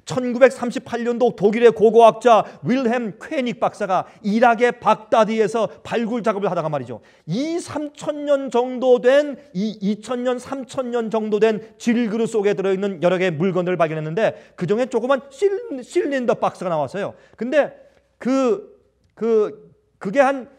1938년도 독일의 고고학자 윌헬m 퀘닉 박사가 이락의 baghdad에서 발굴 작업을 하다가 말이죠. 2000년 정도 된 2000년, 3000년 정도 된 질그릇 속에 들어있는 여러 개의 물건들을 발견했는데 그중에 조그만 실린더 박스가 나왔어요. 근데 그게 한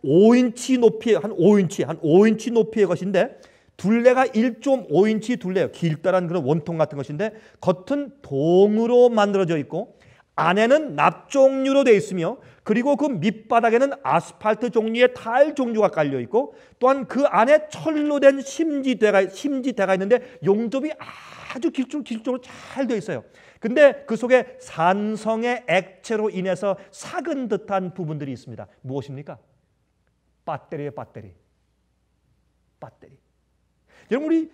5인치 높이의 한 5인치 높이의 것인데 둘레가 1.5인치 둘레예요. 길다란 그런 원통 같은 것인데 겉은 동으로 만들어져 있고 안에는 납종류로 되어 있으며 그리고 그 밑바닥에는 아스팔트 종류의 타일 종류가 깔려 있고 또한 그 안에 철로 된 심지대가 있는데 용접이 아주 길쭉으로 잘 되어 있어요. 근데 그 속에 산성의 액체로 인해서 삭은 듯한 부분들이 있습니다. 무엇입니까? 배터리예요, 배터리. 여러분,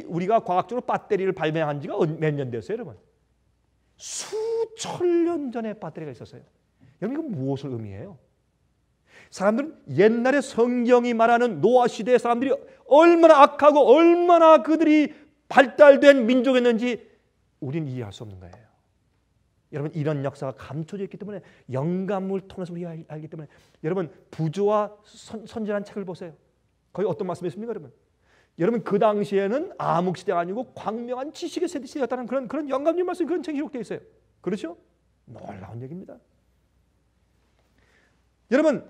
우리가 과학적으로 배터리를 발명한 지가 몇 년 됐어요, 여러분? 수천 년 전에 배터리가 있었어요. 여러분, 이거 무엇을 의미해요? 사람들은 옛날에 성경이 말하는 노아 시대의 사람들이 얼마나 악하고 얼마나 그들이 발달된 민족이었는지 우리는 이해할 수 없는 거예요. 여러분, 이런 역사가 감춰져 있기 때문에 영감을 통해서 우리가 알기 때문에 여러분, 부조와 선지라는 책을 보세요. 거기 어떤 말씀이 있습니까, 여러분? 여러분, 그 당시에는 암흑 시대가 아니고 광명한 지식의 세대였다는 그런 영감님 말씀, 그런 책이 기록되어 있어요. 그렇죠? 놀라운 얘기입니다. 여러분,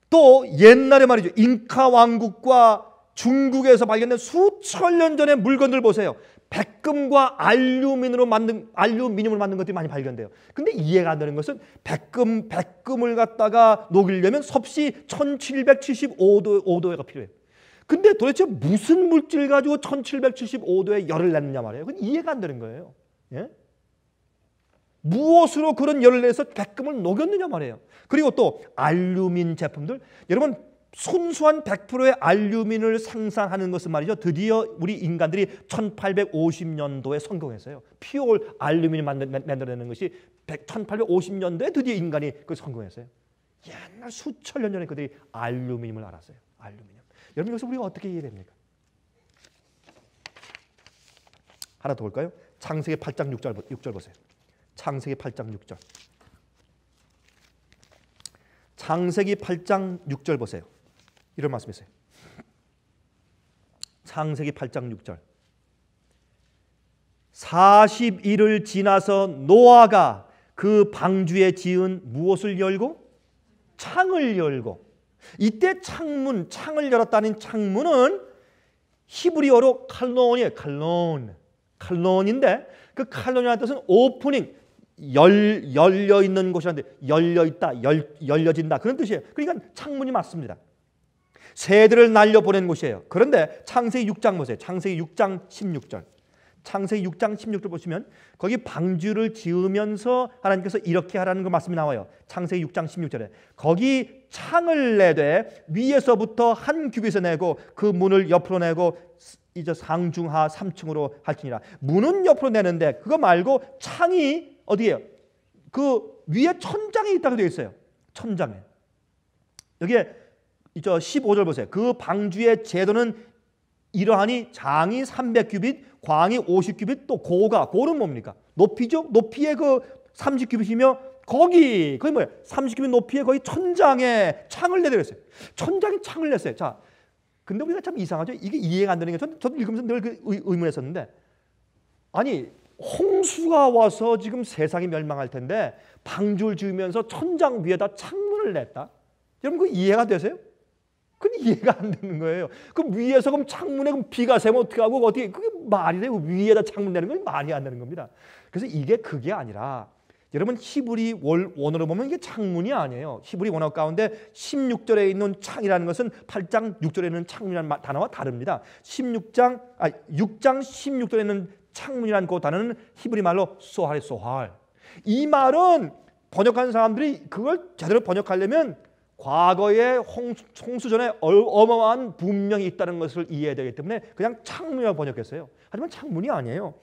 또 옛날에 말이죠. 잉카 왕국과 중국에서 발견된 수천 년 전의 물건들 보세요. 백금과 알루미늄으로 만든 것들이 많이 발견돼요. 근데 이해가 안 되는 것은 백금을 갖다가 녹이려면 섭씨 1775도가 필요해요. 근데 도대체 무슨 물질 가지고 1775도에 열을 내느냐 말이에요. 그건 이해가 안 되는 거예요. 예? 무엇으로 그런 열을 내서 백금을 녹였느냐 말이에요. 그리고 또 알루민 제품들, 여러분 순수한 100%의 알루미늄을 생산하는 것은 말이죠. 드디어 우리 인간들이 1850년도에 성공했어요. 피올 알루미늄 만들어내는 것이 1850년도에 드디어 인간이 그 성공했어요. 옛날 수천 년 전에 그들이 알루미늄을 알았어요. 알루미늄. 여러분 이것을 우리가 어떻게 이해됩니까? 하나 더 볼까요? 창세기 8장 6절 보세요. 창세기 8장 6절. 창세기 8장 6절 보세요. 이런 말씀이세요. 창세기 8장 6절. 40일을 지나서 노아가 그 방주에 지은 무엇을 열고? 창을 열고. 이때 창을 열었다는 창문은 히브리어로 칼론이에요. 칼론인데 그 칼론이라는 뜻은 오프닝, 열려 있는 곳이라는데 열려 있다, 열려진다 그런 뜻이에요. 그러니까 창문이 맞습니다. 새들을 날려보낸 곳이에요. 그런데 창세기 6장 보세요. 창세기 6장 16절. 창세기 6장 16절 보시면 거기 방주를 지으면서 하나님께서 이렇게 하라는 그 말씀이 나와요. 창세기 6장 16절에 거기 창을 내되 위에서부터 한 규빗을 내고 그 문을 옆으로 내고 이제 상중하 3층으로 할지니라. 문은 옆으로 내는데 그거 말고 창이 어디예요? 그 위에 천장에 있다고 되어 있어요. 천장에. 여기에 15절 보세요. 그 방주의 제도는 이러하니 장이 300규빗, 광이 50규빗, 또 고는 뭡니까? 높이죠? 높이의 그 30규빗이며 거기 뭐예요? 30규빗 높이의 거의 천장에 창을 내드렸어요. 천장에 창을 냈어요. 자, 근데 우리가 참 이상하죠? 이게 이해가 안 되는 게 저도 읽으면서 늘 그 의문했었는데 아니 홍수가 와서 지금 세상이 멸망할 텐데 방주를 지으면서 천장 위에다 창문을 냈다? 여러분 그 이해가 되세요? 그건 이해가 안 되는 거예요. 그럼 위에서 그럼 창문에 그럼 비가 새면 어떻게 하고 어떻게 그게 말이 돼요? 위에다 창문 내는 건 말이 안 되는 겁니다. 그래서 이게 그게 아니라 여러분 히브리 원어로 보면 이게 창문이 아니에요. 히브리 원어 가운데 16절에 있는 창이라는 것은 8장 6절에 있는 창문이라는 단어와 다릅니다. 6장 16절에 있는 창문이라는 그 단어는 히브리 말로 소할이 소할. 이 말은 번역하는 사람들이 그걸 제대로 번역하려면 과거에 홍수 전에 어마어마한 분명이 있다는 것을 이해해야 되기 때문에 그냥 창문이라고 번역했어요. 하지만 창문이 아니에요.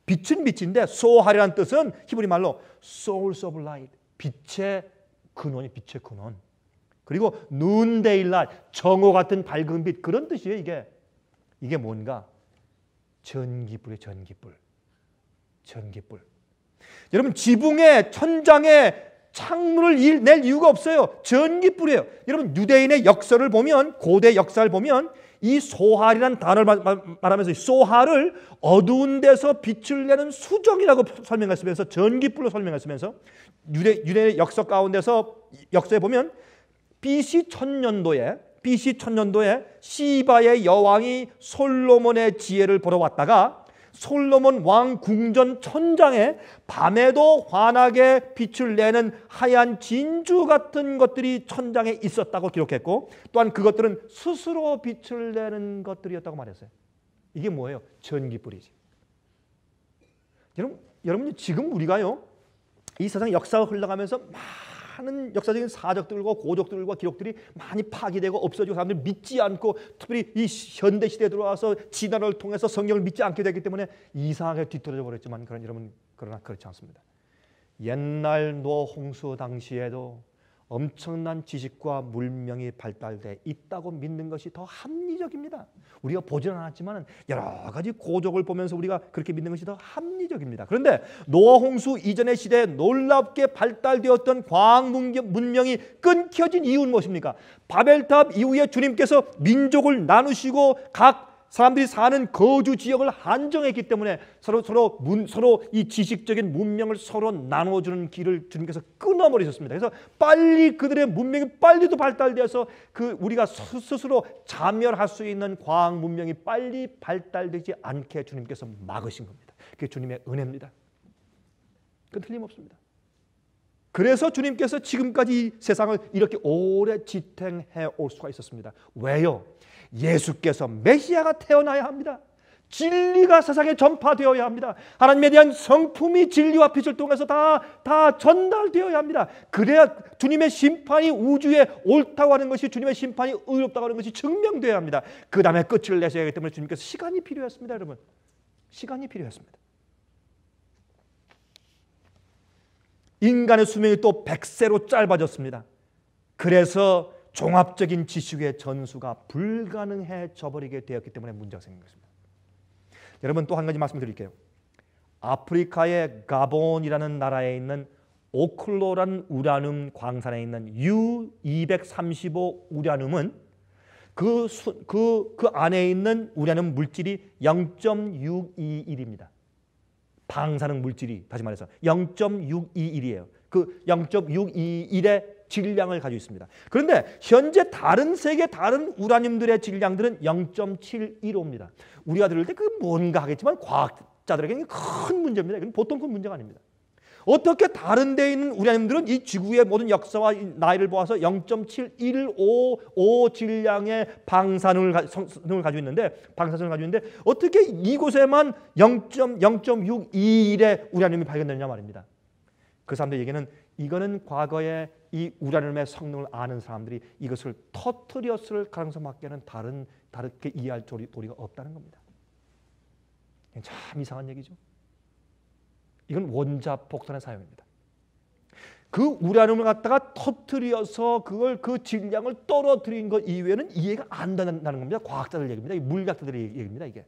빛은 빛인데 소할이라는 뜻은 히브리 말로 source of light, 빛의 근원이 빛의 근원. 그리고 noonday light, 정오 같은 밝은 빛 그런 뜻이에요. 이게 뭔가 전기불이에요. 전기불. 여러분 지붕에 천장에 창문을 낼 이유가 없어요. 전기불이에요. 여러분 유대인의 역사를 보면 고대 역사를 보면 이 소할이라는 단어를 말하면서 소할을 어두운 데서 빛을 내는 수정이라고 설명했으면서 전기불로 설명했으면서 유대인의 역사 가운데서 역사에 보면 BC 1000년도에 시바의 여왕이 솔로몬의 지혜를 보러 왔다가 솔로몬 왕 궁전 천장에 밤에도 환하게 빛을 내는 하얀 진주 같은 것들이 천장에 있었다고 기록했고 또한 그것들은 스스로 빛을 내는 것들이었다고 말했어요. 이게 뭐예요? 전기불이지. 여러분 지금 우리가요 이 세상 역사가 흘러가면서 많은 역사적인 사적들과 고적들과 기록들이 많이 파기되고 없어지고 사람들이 믿지 않고 특별히 이 현대 시대에 들어와서 진화를 통해서 성경을 믿지 않게 되기 때문에 이상하게 뒤떨어져 버렸지만 그러나 그렇지 않습니다. 옛날 노 홍수 당시에도 엄청난 지식과 문명이 발달돼 있다고 믿는 것이 더 합리적입니다. 우리가 보지는 않았지만 여러 가지 고적을 보면서 우리가 그렇게 믿는 것이 더 합리적입니다. 그런데 노아 홍수 이전의 시대에 놀랍게 발달되었던 과학 문명이 끊겨진 이유는 무엇입니까? 바벨탑 이후에 주님께서 민족을 나누시고 각 사람들이 사는 거주 지역을 한정했기 때문에 서로 이 지식적인 문명을 서로 나눠주는 길을 주님께서 끊어버리셨습니다. 그래서 빨리 그들의 문명이 빨리도 발달되어서 우리가 스스로 자멸할 수 있는 과학 문명이 빨리 발달되지 않게 주님께서 막으신 겁니다. 그게 주님의 은혜입니다. 그건 틀림없습니다. 그래서 주님께서 지금까지 세상을 이렇게 오래 지탱해 올 수가 있었습니다. 왜요? 예수께서 메시아가 태어나야 합니다. 진리가 세상에 전파되어야 합니다. 하나님에 대한 성품이 진리와 빛을 통해서 다 전달되어야 합니다. 그래야 주님의 심판이 우주에 옳다고 하는 것이, 주님의 심판이 의롭다고 하는 것이 증명되어야 합니다. 그 다음에 끝을 내셔야 하기 때문에 주님께서 시간이 필요했습니다. 여러분, 시간이 필요했습니다. 인간의 수명이 또 100세로 짧아졌습니다. 그래서 종합적인 지식의 전수가 불가능해져 버리게 되었기 때문에 문제가 생긴 것입니다. 여러분, 또 한 가지 말씀드릴게요. 아프리카의 가본이라는 나라에 있는 오클로라는 우라늄 광산에 있는 U235 우라늄은 그 안에 있는 우라늄 물질이 0.621입니다. 방사능 물질이, 다시 말해서 0.621이에요. 그 0.621의 질량을 가지고 있습니다. 그런데 현재 세계 다른 우라늄들의 질량들은 0.715입니다. 우리가 들을 때 그 뭔가 하겠지만 과학자들에게는 큰 문제입니다. 이건 보통 큰 문제가 아닙니다. 어떻게 다른 데에 있는 우라늄들은 이 지구의 모든 역사와 나이를 보아서 0.715 질량의 방사능을 가지고 있는데, 어떻게 이곳에만 0.621의 우라늄이 발견되느냐 말입니다. 그 사람들에게는 이거는 과거에 이 우라늄의 성능을 아는 사람들이 이것을 터뜨렸을 가능성밖에는 다르게 이해할 도리가 없다는 겁니다. 참 이상한 얘기죠. 이건 원자폭탄의 사용입니다. 그 우라늄을 갖다가 터뜨려서 그 질량을 떨어뜨린 것 이외에는 이해가 안 된다는 겁니다. 과학자들 얘기입니다. 물리학자들의 얘기입니다. 이게.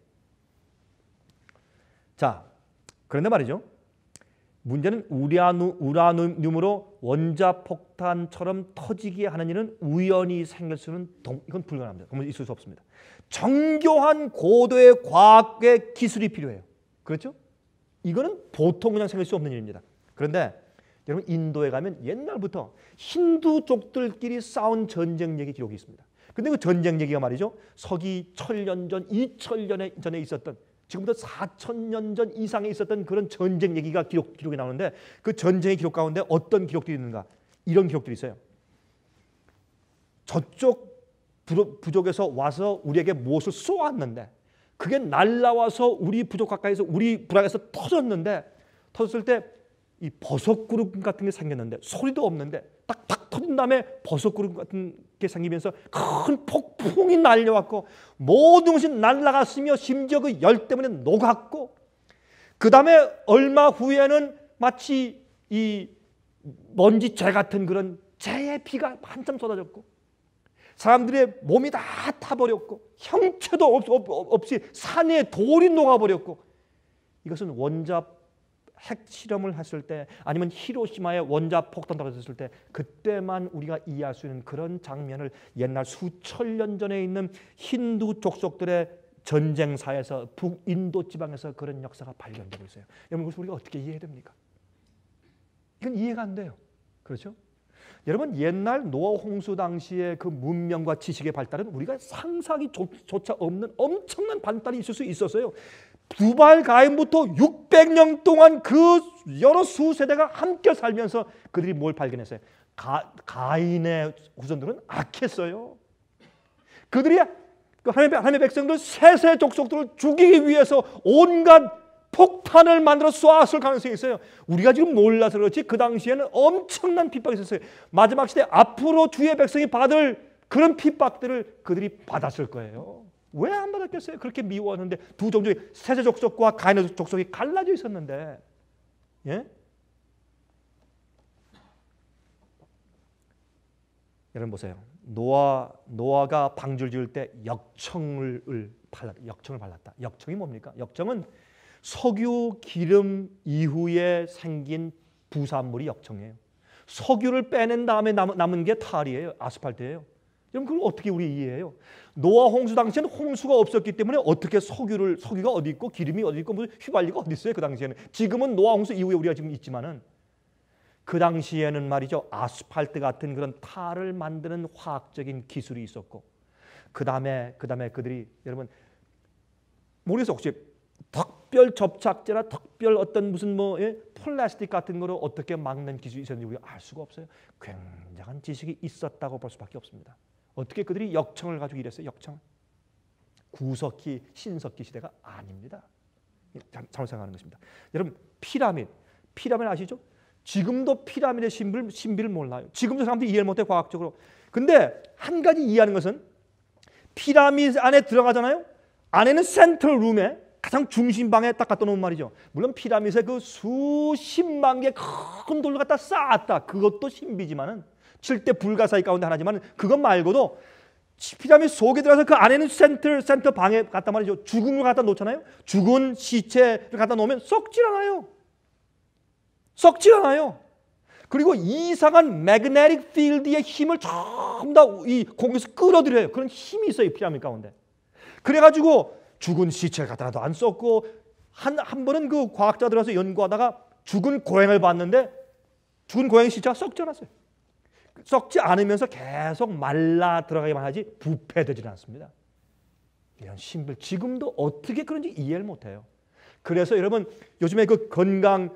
자, 그런데 말이죠. 문제는 우라늄으로 원자폭탄처럼 터지게 하는 일은 우연히 생길 수는 이건 불가능합니다. 그러면 있을 수 없습니다. 정교한 고도의 과학의 기술이 필요해요. 그렇죠? 이거는 보통 그냥 생길 수 없는 일입니다. 그런데 여러분, 인도에 가면 옛날부터 힌두족들끼리 싸운 전쟁 얘기 기록이 있습니다. 근데 그 전쟁 얘기가 말이죠, 서기 1000년 전, 2000년 전에 있었던, 지금부터 4000년 전 이상에 있었던 그런 전쟁 얘기가 기록이 나오는데, 그 전쟁의 기록 가운데 어떤 기록들이 있는가? 이런 기록들이 있어요. 저쪽 부족에서 와서 우리에게 무엇을 쏘았는데, 그게 날라와서 우리 부족 가까이서 우리 부락에서 터졌을 때 이 버섯구름 같은 게 생겼는데, 소리도 없는데 딱 터진 다음에 버섯구름 같은 게 생기면서 큰 폭풍이 날려왔고 모든 것이 날아갔으며 심지어 그 열 때문에 녹았고, 그 다음에 얼마 후에는 마치 이 먼지재 같은 그런 재의 비가 한참 쏟아졌고, 사람들의 몸이 다 타버렸고, 형체도 없이 산에 돌이 녹아버렸고, 이것은 핵 실험을 했을 때, 아니면 히로시마에 원자폭탄 떨어졌을 때, 그때만 우리가 이해할 수 있는 그런 장면을 옛날 수천 년 전에 있는 힌두 족속들의 전쟁사에서 북인도 지방에서 그런 역사가 발견되고 있어요. 여러분, 그것을 우리가 어떻게 이해해야 됩니까? 이건 이해가 안 돼요. 그렇죠? 여러분, 옛날 노아 홍수 당시의 그 문명과 지식의 발달은 우리가 상상이조차 없는 엄청난 발달이 있을 수 있었어요. 두발 가인부터 600년 동안 그 여러 수세대가 함께 살면서 그들이 뭘 발견했어요? 가인의 후손들은 악했어요. 그들이 하나님의 백성들 셋의 족속들을 죽이기 위해서 온갖 폭탄을 만들어 쏘았을 가능성이 있어요. 우리가 지금 몰라서 그렇지 그 당시에는 엄청난 핍박이 있었어요. 마지막 시대 앞으로 주의 백성이 받을 그런 핍박들을 그들이 받았을 거예요. 왜 안 받았겠어요? 그렇게 미워하는데 두 종족이 셋의 족속과 가인의 족속이 갈라져 있었는데, 예? 여러분 보세요. 노아가 방주를 지을 때 역청을 발랐다. 역청이 뭡니까? 역청은 석유 기름 이후에 생긴 부산물이 역청이에요. 석유를 빼낸 다음에 남은 게 탈이에요. 아스팔트예요. 그럼 그걸 어떻게 우리 이해해요? 노아 홍수 당시에는 홍수가 없었기 때문에 어떻게 석유가 어디 있고 기름이 어디 있고 무슨 휘발유가 어디 있어요? 그 당시에는. 지금은 노아 홍수 이후에 우리가 지금 있지만은, 그 당시에는 말이죠, 아스팔트 같은 그런 탈을 만드는 화학적인 기술이 있었고, 그 다음에 그들이, 여러분 모르겠어요. 혹시 덕별 접착제나 덕별 어떤 무슨 플라스틱 같은 거로 어떻게 막는 기술이 있었는지 우리가 알 수가 없어요. 굉장한 지식이 있었다고 볼 수밖에 없습니다. 어떻게 그들이 역청을 가지고 일했어요? 역청. 구석기, 신석기 시대가 아닙니다. 잘못 생각하는 것입니다. 여러분, 피라미드 아시죠? 지금도 피라미드의 신비를 몰라요. 지금도 사람들이 이해를 못해 과학적으로. 근데 한 가지 이해하는 것은 피라미드 안에 들어가잖아요. 안에는 센트럴 룸에 가장 중심방에 딱 갖다 놓은 말이죠. 물론 피라미드에 그 수십만 개 큰 돌을 갖다 쌓았다. 그것도 신비지만은 7대 불가사의 가운데 하나지만 그것 말고도 피라미드 속에 들어가서 그 안에는 센터 방에 갖다 말이죠. 죽음을 갖다 놓잖아요. 죽은 시체를 갖다 놓으면 썩질 않아요. 그리고 이상한 매그네틱 필드의 힘을 전부 다 이 공에서 끌어들여요. 그런 힘이 있어요, 피라미드 가운데. 그래가지고 죽은 시체를 갖다 놔도 안 썩고 한 번은 그 과학자들 와서 연구하다가 죽은 고양이를 봤는데 죽은 고양이 시체가 썩지 않았어요. 썩지 않으면서 계속 말라 들어가기만 하지 부패되지 않습니다. 이런 신비를 지금도 어떻게 그런지 이해를 못해요. 그래서 여러분 요즘에 그 건강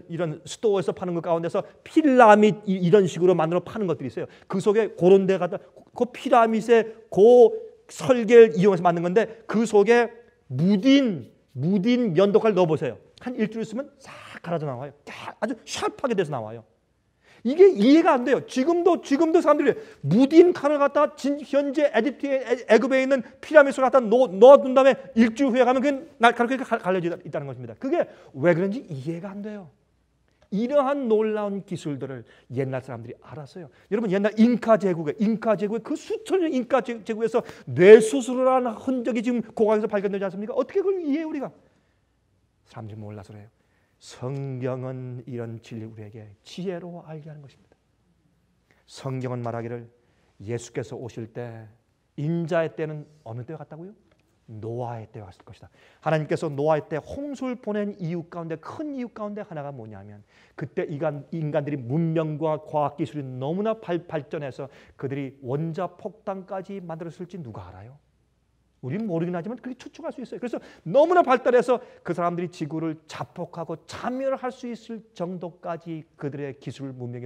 이런 스토어에서 파는 것 가운데서 피라미드 이런 식으로 만들어 파는 것들이 있어요. 그 속에 그런 데 갖다 그 피라미드의 그 설계를 이용해서 만든 건데 그 속에 무딘 면도칼 넣어보세요. 한 일주일 있으면 싹 갈아져 나와요. 아주 샤프하게 돼서 나와요. 이게 이해가 안 돼요. 지금도 사람들이 무딘 칼을 갖다 현재 애굽에 있는 피라미드를 갖다 넣어둔 다음에 일주일 후에 가면 그게 그렇게 갈려져 있다는 것입니다. 그게 왜 그런지 이해가 안 돼요. 이러한 놀라운 기술들을 옛날 사람들이 알았어요. 여러분 옛날 잉카 제국의 그 수천 년 잉카 제국에서 뇌수술을 한 흔적이 지금 고각에서 발견되지 않습니까? 어떻게 그걸 이해해요 우리가? 사람들이 몰라서 그래요. 성경은 이런 진리를 우리에게 지혜로 알게 하는 것입니다. 성경은 말하기를 예수께서 오실 때 인자의 때는 어느 때와 같다고요? 노아의 때와 같을 것이다. 하나님께서 노아의 때 홍수를 보낸 이유 가운데 큰 이유 가운데 하나가 뭐냐면 그때 인간들이 문명과 과학기술이 너무나 발전해서 그들이 원자폭탄까지 만들었을지 누가 알아요? 우리는 모르긴 하지만 그렇게 추측할 수 있어요. 그래서 너무나 발달해서 그 사람들이 지구를 자폭하고 참여할 수 있을 정도까지 그들의 기술 문명이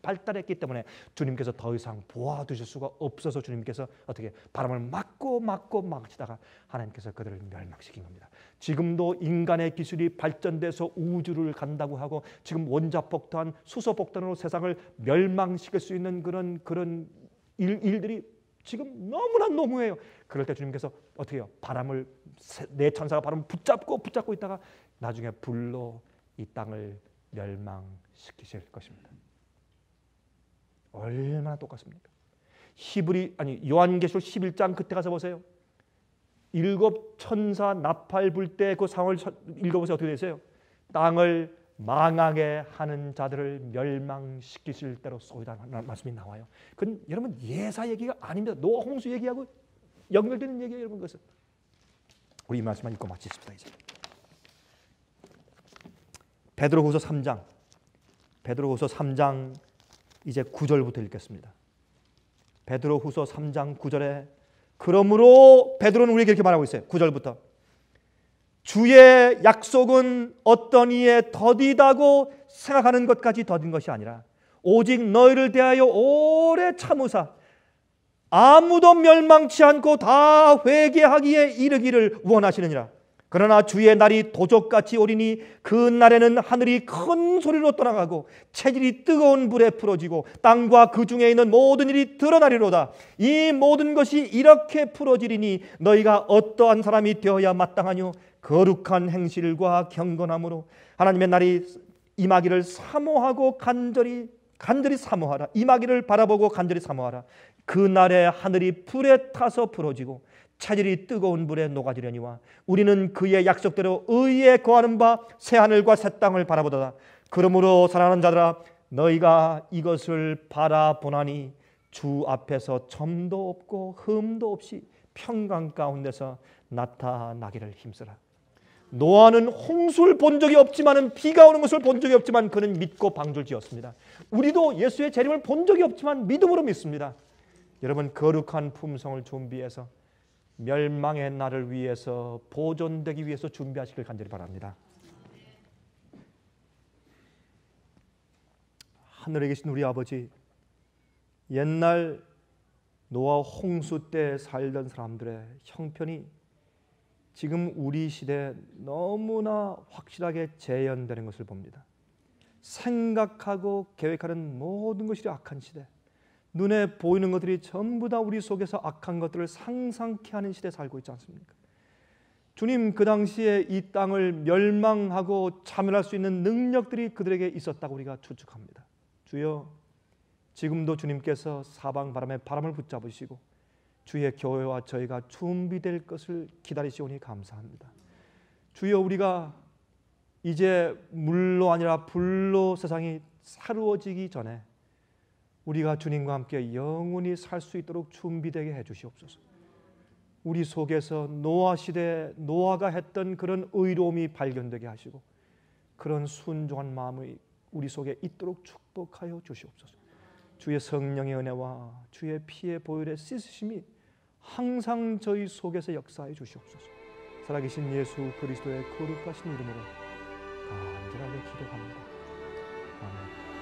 발달했기 때문에 주님께서 더 이상 보아두실 수가 없어서 주님께서 어떻게 바람을 막으시다가 하나님께서 그들을 멸망시킨 겁니다. 지금도 인간의 기술이 발전돼서 우주를 간다고 하고 지금 원자폭탄, 수소폭탄으로 세상을 멸망시킬 수 있는 그런 일들이 지금 너무나 너무해요. 그럴 때 주님께서 어떻게 해요? 내 천사가 바람을 붙잡고 있다가 나중에 불로 이 땅을 멸망시키실 것입니다. 얼마나 똑같습니까? 요한계시록 11장 그때 가서 보세요. 7 천사 나팔 불 때 그 상황을 읽어보세요. 어떻게 되세요? 땅을 망하게 하는 자들을 멸망시키실 대로 쏘이라는 말씀이 나와요. 그건 여러분 예사 얘기가 아닙니다. 노아 홍수 얘기하고 연결되는 얘기예요, 여러분. 그것은 우리 이 말씀만 읽고 마치십시다. 이제 베드로후서 3장 이제 9절부터 읽겠습니다. 베드로후서 3장 9절에 그러므로 베드로는 우리에게 이렇게 말하고 있어요. 9절부터 주의 약속은 어떤 이에 더디다고 생각하는 것까지 더딘 것이 아니라 오직 너희를 대하여 오래 참으사 아무도 멸망치 않고 다 회개하기에 이르기를 원하시느니라. 그러나 주의 날이 도적같이 오리니 그 날에는 하늘이 큰 소리로 떠나가고 체질이 뜨거운 불에 풀어지고 땅과 그 중에 있는 모든 일이 드러나리로다. 이 모든 것이 이렇게 풀어지리니 너희가 어떠한 사람이 되어야 마땅하뇨? 거룩한 행실과 경건함으로 하나님의 날이 임하기를 사모하고 간절히 사모하라. 임하기를 바라보고 간절히 사모하라. 그 날에 하늘이 불에 타서 부러지고 체질이 뜨거운 불에 녹아지려니와 우리는 그의 약속대로 의에 거하는 바 새하늘과 새 땅을 바라보도다. 그러므로 사랑하는 자들아 너희가 이것을 바라보나니 주 앞에서 점도 없고 흠도 없이 평강 가운데서 나타나기를 힘쓰라. 노아는 홍수를 본 적이 없지만 비가 오는 것을 본 적이 없지만 그는 믿고 방주를 지었습니다. 우리도 예수의 재림을 본 적이 없지만 믿음으로 믿습니다. 여러분 거룩한 품성을 준비해서 멸망의 날을 위해서 보존되기 위해서 준비하시길 간절히 바랍니다. 하늘에 계신 우리 아버지, 옛날 노아 홍수 때 살던 사람들의 형편이 지금 우리 시대에 너무나 확실하게 재현되는 것을 봅니다. 생각하고 계획하는 모든 것이 악한 시대, 눈에 보이는 것들이 전부 다 우리 속에서 악한 것들을 상상케 하는 시대에 살고 있지 않습니까? 주님 그 당시에 이 땅을 멸망하고 참여할 수 있는 능력들이 그들에게 있었다고 우리가 추측합니다. 주여, 지금도 주님께서 사방 바람에 바람을 붙잡으시고 주의 교회와 저희가 준비될 것을 기다리시오니 감사합니다. 주여, 우리가 이제 물로 아니라 불로 세상이 새로워지기 전에 우리가 주님과 함께 영원히 살 수 있도록 준비되게 해주시옵소서. 우리 속에서 노아 시대에 노아가 했던 그런 의로움이 발견되게 하시고 그런 순종한 마음이 우리 속에 있도록 축복하여 주시옵소서. 주의 성령의 은혜와 주의 피의 보혈의 씻으심이 항상 저희 속에서 역사해 주시옵소서. 살아계신 예수 그리스도의 거룩하신 이름으로 간절하게 기도합니다. 아멘.